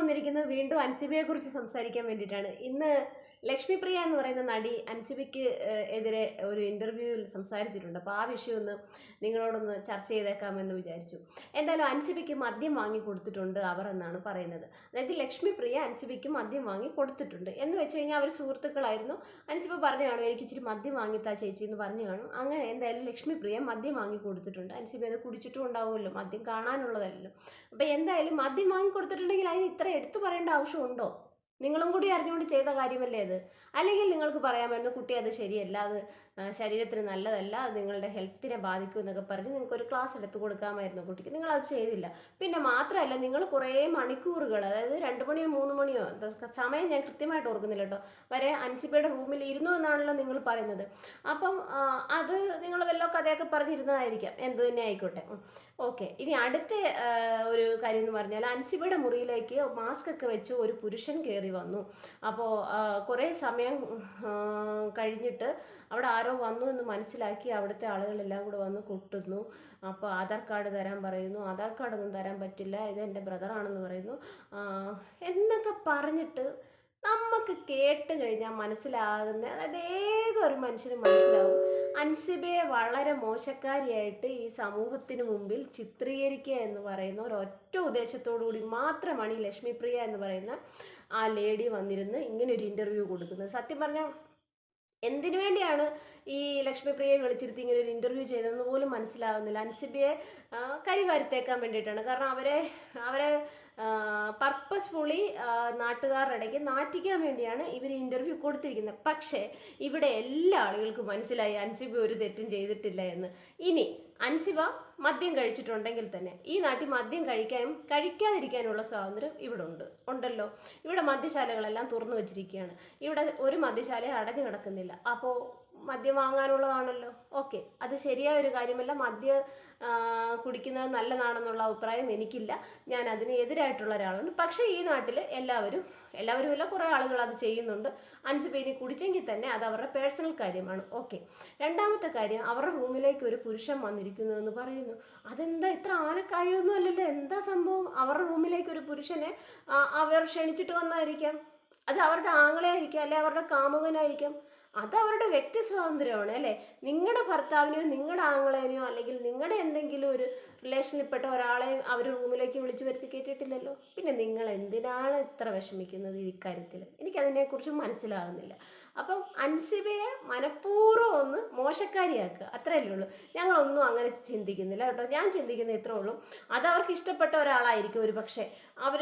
വന്നിരിക്കുന്നത് വീണ്ടും അൻസിബയെക്കുറിച്ച് സംസാരിക്കാൻ വേണ്ടിയിട്ടാണ്. ഇന്ന് ലക്ഷ്മിപ്രിയ എന്ന് പറയുന്ന നടി അൻസിബയ്ക്ക് എതിരെ ഒരു ഇൻ്റർവ്യൂവിൽ സംസാരിച്ചിട്ടുണ്ട്. അപ്പോൾ ആ വിഷയം ഒന്ന് നിങ്ങളോടൊന്ന് ചർച്ച ചെയ്തേക്കാമെന്ന് വിചാരിച്ചു. എന്തായാലും അൻസിബയ്ക്ക് മദ്യം വാങ്ങി കൊടുത്തിട്ടുണ്ട് അവർ എന്നാണ് പറയുന്നത്. അതായത് ലക്ഷ്മിപ്രിയ അൻസിബയ്ക്ക് മദ്യം വാങ്ങി കൊടുത്തിട്ടുണ്ട് എന്ന് വെച്ച് കഴിഞ്ഞാൽ അവർ സുഹൃത്തുക്കളായിരുന്നു. അൻസിബ പറഞ്ഞു കാണും, എനിക്ക് ഇച്ചിരി മദ്യം വാങ്ങിത്താ ചേച്ചി എന്ന് പറഞ്ഞു കാണും. അങ്ങനെ എന്തായാലും ലക്ഷ്മിപ്രിയ മദ്യം വാങ്ങി കൊടുത്തിട്ടുണ്ട്. അൻസിബ അത് കുടിച്ചിട്ടും ഉണ്ടാവുമല്ലോ, മദ്യം കാണാനുള്ളതല്ലല്ലോ. അപ്പോൾ എന്തായാലും മദ്യം വാങ്ങി കൊടുത്തിട്ടുണ്ടെങ്കിൽ അതിന് ഇത്ര എടുത്തു പറയേണ്ട ആവശ്യമുണ്ടോ? നിങ്ങളും കൂടി അറിഞ്ഞുകൊണ്ട് ചെയ്ത കാര്യമല്ലേ അത്? അല്ലെങ്കിൽ നിങ്ങൾക്ക് പറയാമായിരുന്നു കുട്ടി അത് ശരിയല്ല, അത് ശരീരത്തിന് നല്ലതല്ല, അത് നിങ്ങളുടെ ഹെൽത്തിനെ ബാധിക്കും എന്നൊക്കെ പറഞ്ഞ് നിങ്ങൾക്ക് ഒരു ക്ലാസ് എടുത്ത് കൊടുക്കാമായിരുന്നു കുട്ടിക്ക്. നിങ്ങളത് ചെയ്തില്ല. പിന്നെ മാത്രമല്ല, നിങ്ങൾ കുറേ മണിക്കൂറുകൾ, അതായത് 2 മണിയോ 3 മണിയോ, സമയം ഞാൻ കൃത്യമായിട്ട് ഓർക്കുന്നില്ല കേട്ടോ, വരെ അൻസിബയുടെ റൂമിൽ ഇരുന്നു എന്നാണല്ലോ നിങ്ങൾ പറയുന്നത്. അപ്പം അത് നിങ്ങൾ വല്ല കഥയൊക്കെ പറഞ്ഞിരുന്നതായിരിക്കാം, എന്ത് തന്നെ ആയിക്കോട്ടെ. ഓക്കെ, ഇനി അടുത്ത ഒരു കാര്യം എന്ന് പറഞ്ഞാൽ, അൻസിബയുടെ മുറിയിലേക്ക് മാസ്ക് ഒക്കെ വെച്ച് ഒരു പുരുഷൻ കയറി വന്നു. അപ്പോൾ കുറേ സമയം കഴിഞ്ഞിട്ട് അവിടെ ആരോ വന്നു എന്ന് മനസ്സിലാക്കി അവിടുത്തെ ആളുകളെല്ലാം കൂടെ വന്ന് കൊട്ടുന്നു. അപ്പോൾ ആധാർ കാർഡ് തരാൻ പറയുന്നു. ആധാർ കാർഡൊന്നും തരാൻ പറ്റില്ല, ഇത് എൻ്റെ ബ്രദറാണെന്ന് പറയുന്നു എന്നൊക്കെ പറഞ്ഞിട്ട് നമുക്ക് കേട്ട് കഴിഞ്ഞാൽ മനസ്സിലാകുന്ന, അതായത് ഏതൊരു മനുഷ്യനും മനസ്സിലാവും അൻസിബയെ വളരെ മോശക്കാരിയായിട്ട് ഈ സമൂഹത്തിന് മുമ്പിൽ ചിത്രീകരിക്കുക എന്ന് പറയുന്ന ഒരൊറ്റ ഉദ്ദേശത്തോടു കൂടി മാത്രമാണ് ഈ ലക്ഷ്മിപ്രിയ എന്ന് പറയുന്ന ആ ലേഡി വന്നിരുന്ന് ഇങ്ങനെ ഒരു ഇൻ്റർവ്യൂ കൊടുക്കുന്നത്. സത്യം പറഞ്ഞാൽ എന്തിനു വേണ്ടിയാണ് ഈ ലക്ഷ്മിപ്രിയയെ വിളിച്ചിരുത്തി ഇങ്ങനെ ഒരു ഇൻ്റർവ്യൂ ചെയ്തതെന്ന് പോലും മനസ്സിലാകുന്നില്ല. അൻസിബയെ കരിവാരിത്തേക്കാൻ വേണ്ടിയിട്ടാണ്. കാരണം അവരെ പർപ്പസ്ഫുള്ളി നാട്ടുകാരുടെ ഇടയ്ക്ക് നാറ്റിക്കാൻ വേണ്ടിയാണ് ഇവർ ഇൻ്റർവ്യൂ കൊടുത്തിരിക്കുന്നത്. പക്ഷേ ഇവിടെ എല്ലാ ആളുകൾക്കും മനസ്സിലായി അൻസിബ ഒരു തെറ്റും ചെയ്തിട്ടില്ല എന്ന്. ഇനി അൻസിബ മദ്യം കഴിച്ചിട്ടുണ്ടെങ്കിൽ തന്നെ ഈ നാട്ടിൽ മദ്യം കഴിക്കാനും കഴിക്കാതിരിക്കാനുള്ള സ്വാതന്ത്ര്യം ഇവിടെ ഉണ്ടല്ലോ. ഇവിടെ മദ്യശാലകളെല്ലാം തുറന്നു വെച്ചിരിക്കുകയാണ്. ഇവിടെ ഒരു മദ്യശാല അടഞ്ഞു കിടക്കുന്നില്ല. അപ്പോൾ മദ്യം വാങ്ങാനുള്ളതാണല്ലോ. ഓക്കെ, അത് ശരിയായ ഒരു കാര്യമല്ല. മദ്യം കുടിക്കുന്നത് നല്ലതാണെന്നുള്ള അഭിപ്രായം എനിക്കില്ല. ഞാൻ അതിന് എതിരായിട്ടുള്ള ഒരാളാണ്. പക്ഷേ ഈ നാട്ടിൽ എല്ലാവരും അല്ല, കുറേ ആളുകൾ അത് ചെയ്യുന്നുണ്ട്. 5 പേര് കുടിച്ചെങ്കിൽ തന്നെ അത് അവരുടെ പേഴ്സണൽ കാര്യമാണ്. ഓക്കെ, രണ്ടാമത്തെ കാര്യം, അവരുടെ റൂമിലേക്ക് ഒരു പുരുഷൻ വന്നിരിക്കുന്നു എന്ന് പറയുന്നു. അതെന്താ, ഇത്ര ആനക്കാര്യമൊന്നും അല്ലല്ലോ, എന്താ സംഭവം? അവരുടെ റൂമിലേക്ക് ഒരു പുരുഷനെ അവർ ക്ഷണിച്ചിട്ട് വന്നായിരിക്കാം. അത് അവരുടെ ആങ്ങളെയായിരിക്കാം, അല്ലെ അവരുടെ കാമുകനായിരിക്കാം. അത് അവരുടെ വ്യക്തി സ്വാതന്ത്ര്യമാണ്, അല്ലേ? നിങ്ങളുടെ ഭർത്താവിനെയോ നിങ്ങളുടെ ആങ്ങളേനെയോ അല്ലെങ്കിൽ നിങ്ങളുടെ എന്തെങ്കിലും ഒരു റിലേഷനിൽപ്പെട്ട ഒരാളെയും അവർ റൂമിലേക്ക് വിളിച്ചു വരുത്തി കയറ്റിയിട്ടില്ലല്ലോ. പിന്നെ നിങ്ങൾ എന്തിനാണ് ഇത്ര വിഷമിക്കുന്നത് ഈ കാര്യത്തിൽ? എനിക്കതിനെക്കുറിച്ച് മനസ്സിലാകുന്നില്ല. അപ്പം അൻസിബയെ മനഃപൂർവ്വം ഒന്ന് മോശക്കാരിയാക്കുക, അത്രയല്ലേ ഉള്ളൂ. ഞങ്ങളൊന്നും അങ്ങനെ ചിന്തിക്കുന്നില്ല കേട്ടോ. ഞാൻ ചിന്തിക്കുന്നത് ഇത്രേ ഉള്ളൂ, അത് അവർക്ക് ഇഷ്ടപ്പെട്ട ഒരാളായിരിക്കും ഒരു പക്ഷേ. അവർ